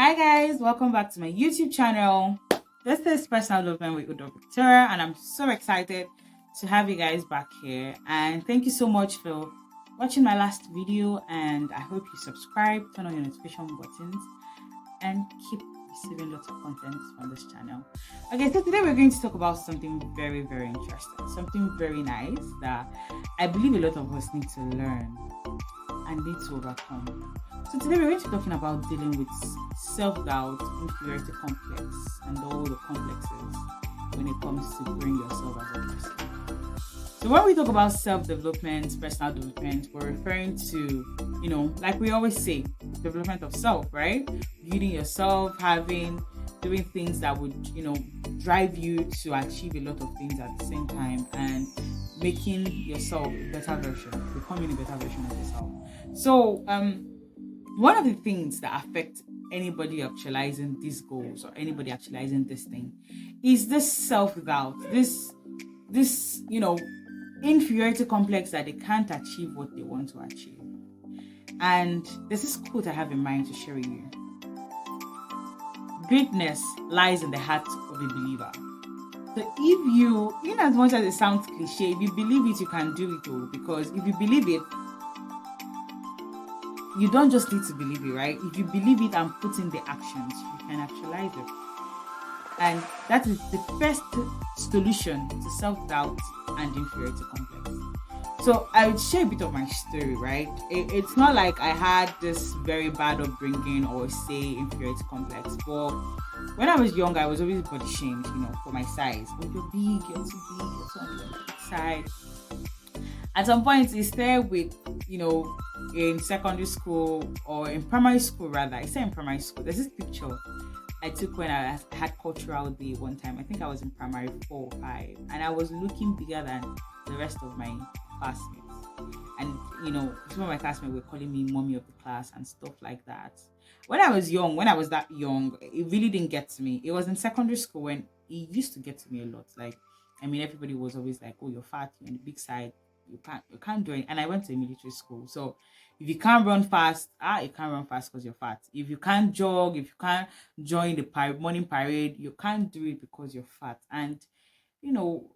Hi guys, welcome back to my YouTube channel. This is Personal Development with Udo Victoria, and I'm so excited to have you guys back here. And thank you so much for watching my last video. And I hope you subscribe, turn on your notification buttons, and keep receiving lots of content from this channel. Okay, so today we're going to talk about something very, very interesting, something very nice that I believe a lot of us need to learn and need to overcome. So today we're going to be talking about dealing with self-doubt, inferiority complex, and all the complexes when it comes to growing yourself as a person. So when we talk about self-development, personal development, we're referring to, like we always say, development of self, right? Building yourself, doing things that would, drive you to achieve a lot of things at the same time and making yourself a better version, becoming a better version of yourself. So, one of the things that affect anybody actualizing these goals or anybody actualizing this thing is this self-doubt, this inferiority complex that they can't achieve what they want to achieve. And there's this quote I have in mind to share with you. Greatness lies in the heart of a believer. So if you, in as much as it sounds cliche, if you believe it, you can do it all. Because if you believe it, you don't just need to believe it, right? If you believe it and put in the actions, you can actualize it. And that is the first solution to self-doubt and inferiority complex. So I would share a bit of my story, right? It's not like I had this very bad upbringing or say inferiority complex. But when I was young, I was always body shamed, for my size. Oh, you're big, you're too big, you're too on the big side. At some point, it started with, in secondary school or in primary school rather. I say in primary school. There's this picture I took when I had cultural day one time. I think I was in primary 4 or 5, and I was looking bigger than the rest of my classmates. And some of my classmates were calling me mommy of the class and stuff like that. When I was that young, it really didn't get to me. It was in secondary school when it used to get to me a lot. Everybody was always like, "Oh, you're fat, you're on the big side. You can't do it." And I went to a military school, so if you can't run fast, you can't run fast because you're fat. If you can't jog, if you can't join the morning parade, you can't do it because you're fat. And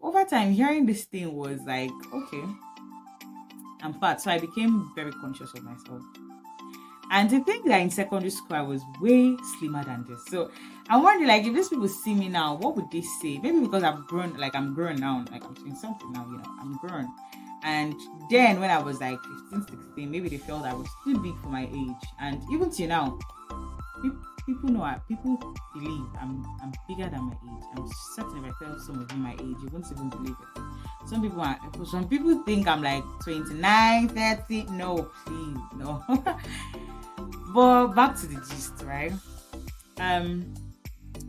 over time, hearing this thing was like, okay, I'm fat. So I became very conscious of myself. And to think that in secondary school I was way slimmer than this. So I'm wondering, if these people see me now, what would they say? Maybe because I've grown, I'm grown now, I'm doing something now, I'm grown. And then when I was 15, 16, maybe they felt I was too big for my age. And even till now, people believe I'm bigger than my age. I'm certain if I tell some of you my age, you won't even believe it. Some people think I'm 29, 30. No, please, no. But back to the gist, right?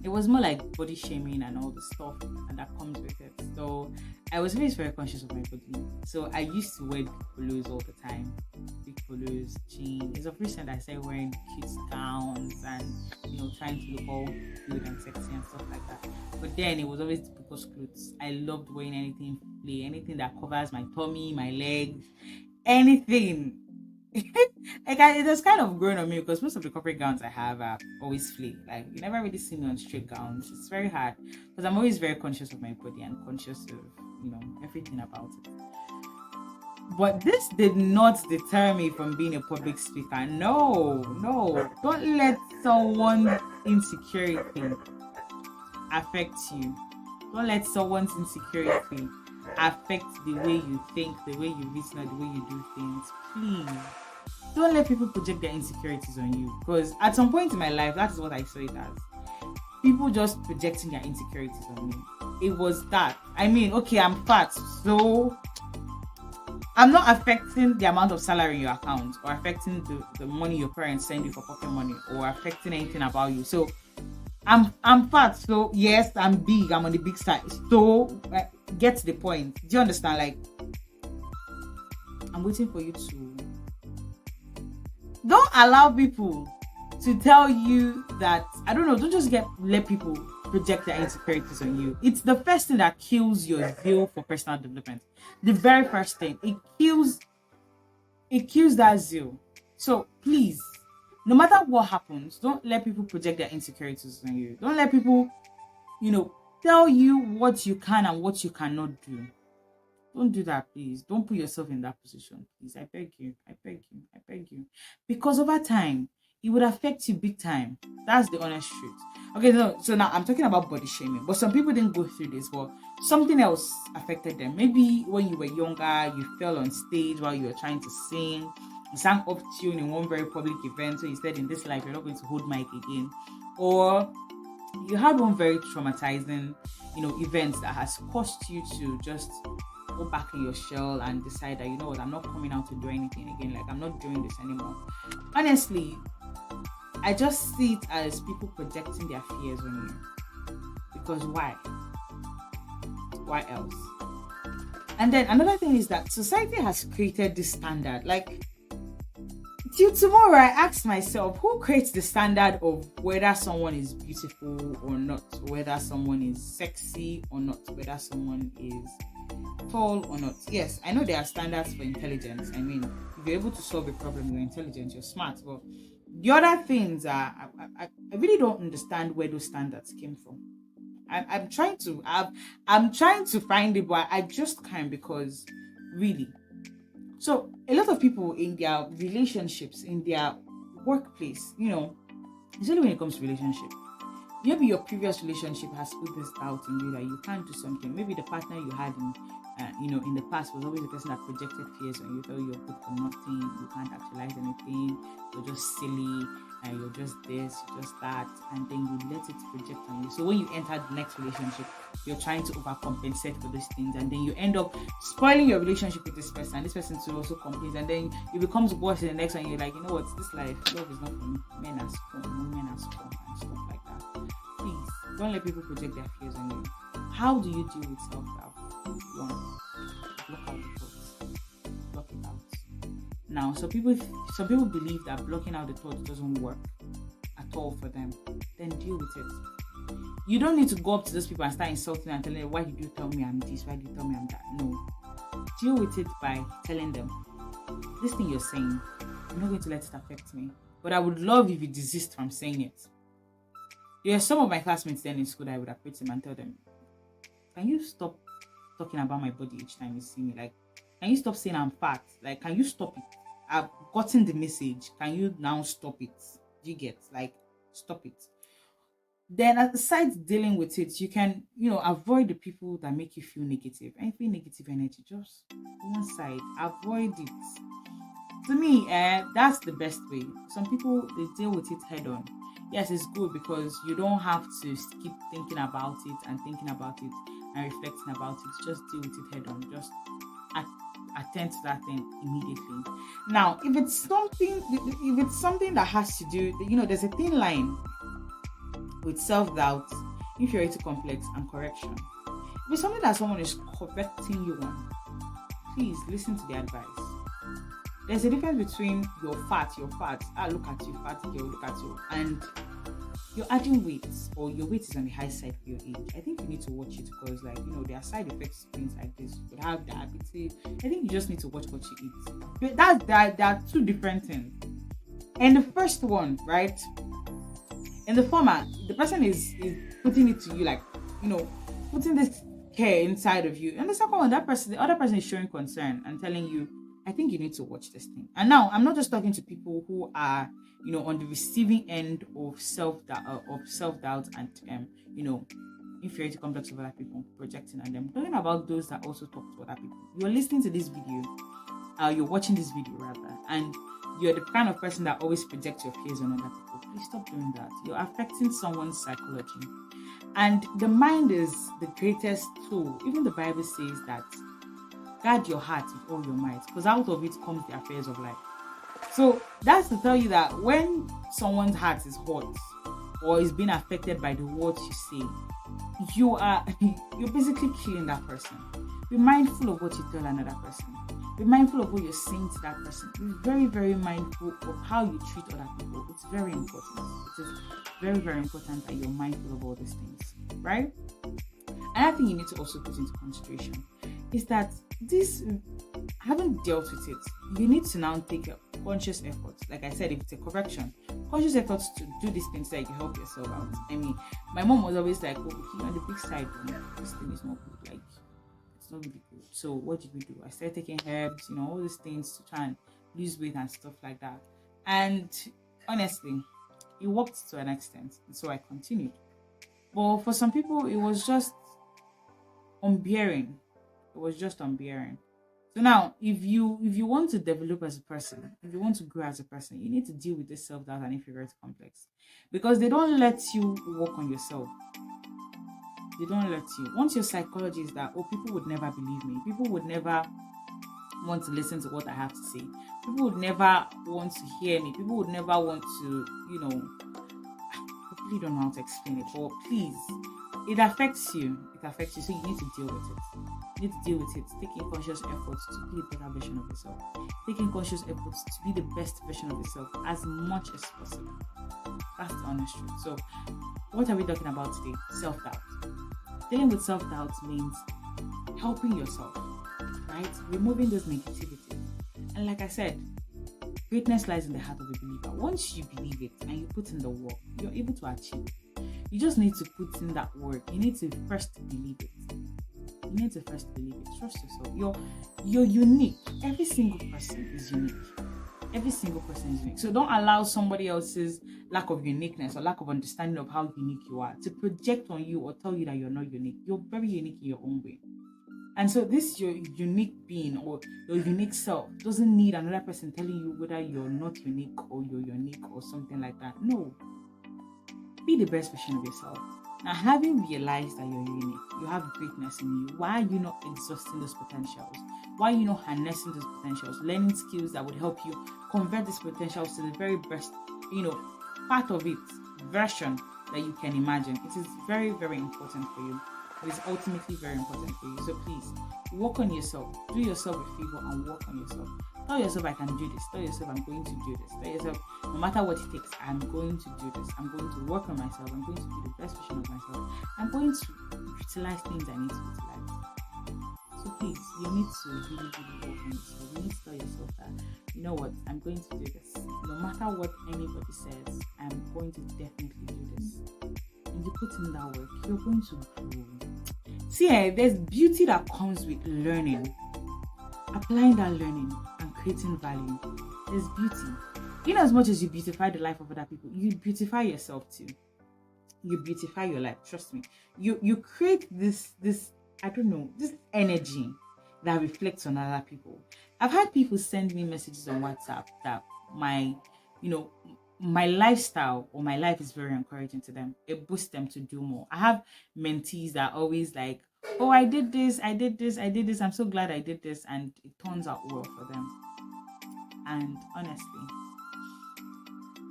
It was more like body shaming and all the stuff and that comes with it. So I was always very conscious of my body. So I used to wear big polos all the time. Big polos, jeans. It's of recent I started wearing cute gowns and trying to look all good and sexy and stuff like that. But then it was always typical clothes. I loved wearing anything that covers my tummy, my legs, anything. It has kind of grown on me because most of the corporate gowns I have are always flea. You never really see me on straight gowns. It's very hard because I'm always very conscious of my body and conscious of everything about it. But this did not deter me from being a public speaker. No, don't let someone's insecurity affect you. Don't let someone's insecurity affect the way you think, the way you reason, or the way you do things. Please don't let people project their insecurities on you, because at some point in my life, that is what I saw it as. People just projecting their insecurities on me. It was that. Okay, I'm fat, so I'm not affecting the amount of salary in your account or affecting the money your parents send you for pocket money or affecting anything about you. So I'm fat, so yes, I'm big, I'm on the big side. So get to the point. Do you understand? I'm waiting for you to. Don't allow people to tell you that, don't just let people project their insecurities on you. It's the first thing that kills your zeal for personal development. The very first thing. It kills that zeal. So please, No matter what happens, don't let people project their insecurities on you. Don't let people, you know, tell you what you can and what you cannot do. Don't do that, please. Don't put yourself in that position, please. I beg you. I beg you. I beg you. Because over time, it would affect you big time. That's the honest truth. Okay, so now I'm talking about body shaming, but some people didn't go through this, but something else affected them. Maybe when you were younger, you fell on stage while you were trying to sing. You sang up tune in one very public event, so you said, "In this life, you're not going to hold mic again," or you had one very traumatizing, event that has caused you to just go back in your shell and decide that, you know what, I'm not coming out to do anything again. Like, I'm not doing this anymore. Honestly, I just see it as people projecting their fears on you. Because why? Why else? And then another thing is that society has created this standard. Like, till tomorrow, I ask myself, who creates the standard of whether someone is beautiful or not, whether someone is sexy or not, whether someone is tall or not? Yes, I know there are standards for intelligence. I mean, if you're able to solve a problem, you're intelligent, you're smart. But the other things are, I really don't understand where those standards came from. I'm trying to find it, but I just can't, because really. So a lot of people in their relationships, in their workplace, especially when it comes to relationship, maybe your previous relationship has put this doubt in you that you can't do something. Maybe the partner you had in the past was always the person that projected fears on you, thought you're good for nothing, you can't actualize anything, you're just silly, and you're just this, you're just that, and then you let it project on you. So when you enter the next relationship, you're trying to overcompensate for these things, and then you end up spoiling your relationship with this person. This person too also complains, and then it becomes worse in the next one. You're like, you know what, this life, love is not for me. Men are strong, women are strong, and stuff like that. Please, don't let people project their fears on you. How do you deal with self-doubt? One, block out the thoughts. Block it out. Now, some people believe that blocking out the thoughts doesn't work at all for them. Then deal with it. You don't need to go up to those people and start insulting and telling them, why did you tell me I'm this? Why did you tell me I'm that? No. Deal with it by telling them, this thing you're saying, I'm not going to let it affect me. But I would love if you desist from saying it. There are some of my classmates then in school that I would approach them and tell them, can you stop talking about my body each time you see me? Like, can you stop saying I'm fat? Like, can you stop it? I've gotten the message. Can you now stop it? Do you get? Like, stop it. Then aside dealing with it, you can, avoid the people that make you feel negative. Anything negative energy, just one side. Avoid it. To me, that's the best way. Some people, they deal with it head on. Yes, it's good because you don't have to keep thinking about it and thinking about it and reflecting about it. Just deal with it head on. Just attend to that thing immediately. Now, if it's something that has to do, there's a thin line with self-doubt, inferiority complex, and correction. If it's something that someone is correcting you on, please listen to the advice. There's a difference between you're fat, look at you, fat girl, look at you, and you're adding weight, or your weight is on the high side for your age. I think you need to watch it, because there are side effects to things like this. You could have diabetes. I think you just need to watch what you eat. But there are two different things. And the first one, right? In the former, the person is putting it to you, like, putting this care inside of you. And the second one, the other person is showing concern and telling you, I think you need to watch this thing. And now, I'm not just talking to people who are, on the receiving end of self-doubt and, inferiority complex of other people projecting on them. I'm talking about those that also talk to other people. You're listening to this video, you're watching this video rather, and you're the kind of person that always projects your fears on other people. Please stop doing that. You're affecting someone's psychology. And the mind is the greatest tool. Even the Bible says that guard your heart with all your might, because out of it comes the affairs of life. So that's to tell you that when someone's heart is hot or is being affected by the words you say, you're basically killing that person. Be mindful of what you tell another person. Be mindful of what you're saying to that person. Be very, very mindful of how you treat other people. It's very important. It is very, very important that you're mindful of all these things, right? Another thing you need to also put into consideration is that having dealt with it, you need to now take a conscious efforts. Like I said, if it's a correction, conscious efforts to do these things that you help yourself out. I mean, my mom was always like, "Oh, on the big side, this thing is not good. Like, it's not really good." So what did we do? I started taking herbs, all these things to try and lose weight and stuff like that. And honestly, it worked to an extent. So I continued. But for some people, it was just unbearing. It was just unbearing. So now, if you want to develop as a person, if you want to grow as a person, you need to deal with this self doubt and inferiority complex, because they don't let you work on yourself. They don't let you. Once your psychology is that, oh, people would never believe me, people would never want to listen to what I have to say, people would never want to hear me, people would never want to, I really don't know how to explain it, but please, it affects you. It affects you, so you need to deal with it. You need to deal with it, taking conscious efforts to be a better version of yourself, taking conscious efforts to be the best version of yourself as much as possible. That's the honest truth. So, what are we talking about today? Self-doubt. Dealing with self-doubt means helping yourself, right? Removing those negativity. And like I said, greatness lies in the heart of a believer. Once you believe it and you put in the work, you're able to achieve. You just need to put in that work. You need to first believe it. You need to first believe it. Trust yourself. You're unique. Every single person is unique. Every single person is unique. So don't allow somebody else's lack of uniqueness or lack of understanding of how unique you are to project on you or tell you that you're not unique. You're very unique in your own way. And so this your unique being or your unique self doesn't need another person telling you whether you're not unique or you're unique or something like that. No. Be the best version of yourself. Now, having realized that you're unique, you have greatness in you, why are you not exhausting those potentials? Why are you not harnessing those potentials? Learning skills that would help you convert these potentials to the very best, part of it, version that you can imagine. It is very, very important for you. It is ultimately very important for you. So please, work on yourself. Do yourself a favor and work on yourself. Tell yourself, I can do this. Tell yourself, I'm going to do this. Tell yourself, no matter what it takes, I'm going to do this. I'm going to work on myself. I'm going to be the best version of myself. I'm going to utilize things I need to utilize. So please, you need to really, really work on yourself. You need to tell yourself that, you know what, I'm going to do this. No matter what anybody says, I'm going to definitely do this. And you put in that work, you're going to grow. See, there's beauty that comes with learning. Applying that learning and creating value. There's beauty. In as much as you beautify the life of other people, you beautify yourself too. You beautify your life. Trust me. You create this I don't know, this energy that reflects on other people. I've had people send me messages on WhatsApp that my lifestyle or my life is very encouraging to them. It boosts them to do more. I have mentees that are always like, oh, I did this, I'm so glad I did this, and it turns out well for them. And honestly,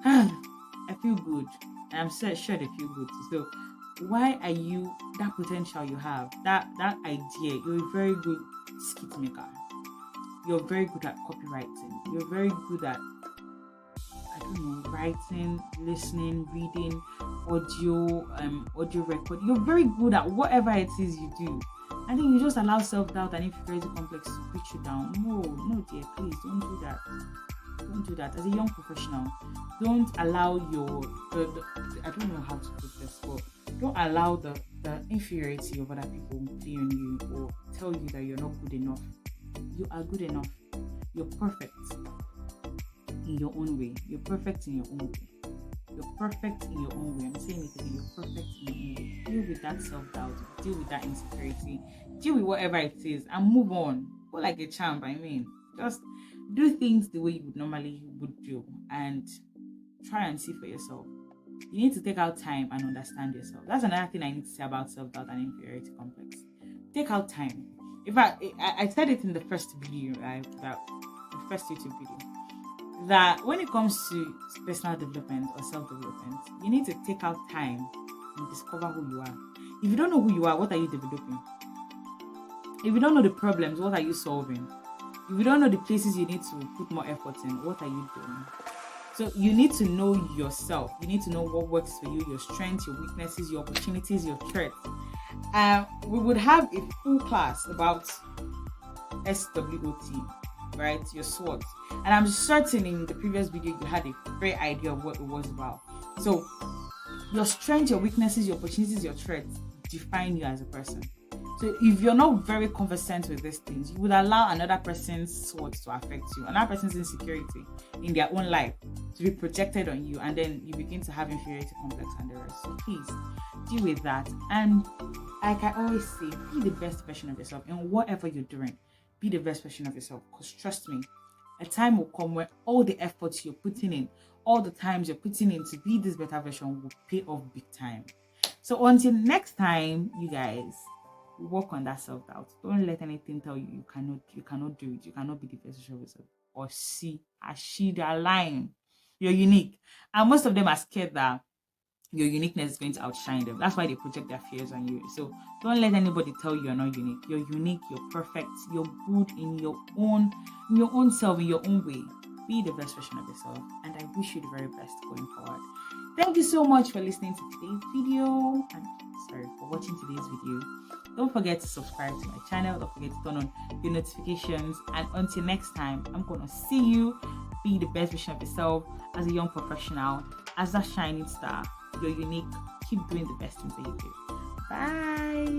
I feel good. And I'm sure they feel good too. So why are you, that potential you have, that idea, you're a very good skit maker. You're very good at copywriting. You're very good at, writing, listening, reading, audio record. You're very good at whatever it is you do. I think you just allow self-doubt and inferiority complex to put you down. No, dear, please don't do that. Don't do that. As a young professional, don't allow I don't know how to put this, but don't allow the inferiority of other people play on you or tell you that you're not good enough. You are good enough. You're perfect in your own way. You're perfect in your own way. You're perfect in your own way. I'm saying it again. You're perfect in your own way. Deal with that self-doubt. Deal with that insecurity. Deal with whatever it is and move on. Go like a champ, Just do things the way you would do and try and see for yourself. You need to take out time and understand yourself. That's another thing I need to say about self-doubt and inferiority complex. Take out time. In fact, I said it in the first video, right? The first YouTube video. That when it comes to personal development or self-development, you need to take out time and discover who you are. If you don't know who you are, what are you developing? If you don't know the problems, what are you solving? If you don't know the places you need to put more effort in, what are you doing? So you need to know yourself. You need to know what works for you, your strengths, your weaknesses, your opportunities, your threats. We would have a full class about SWOT, right? Your SWOT. And I'm certain in the previous video you had a great idea of what it was about. So your strengths, your weaknesses, your opportunities, your threats define you as a person. So if you're not very conversant with these things, you would allow another person's SWOT to affect you, another person's insecurity in their own life to be projected on you, and then you begin to have inferiority complex and the rest. So please deal with that. And like I always say, be the best version of yourself in whatever you're doing. Be the best version of yourself, because trust me, a time will come where all the efforts you're putting in, all the times you're putting in to be this better version will pay off big time. So until next time, you guys, work on that self-doubt. Don't let anything tell you you cannot do it, you cannot be the best version of yourself, or they are lying. You're unique, and most of them are scared that your uniqueness is going to outshine them. That's why they project their fears on you. So don't let anybody tell you you're not unique. You're unique, you're perfect, you're good in your own self, in your own way. Be the best version of yourself, and I wish you the very best going forward. Thank you so much for listening to today's video, and for watching today's video. Don't forget to subscribe to my channel. Don't forget to turn on your notifications. And until next time, I'm gonna see you. Be the best version of yourself as a young professional, as a shining star. You're unique. Keep doing the best things that you do. Bye.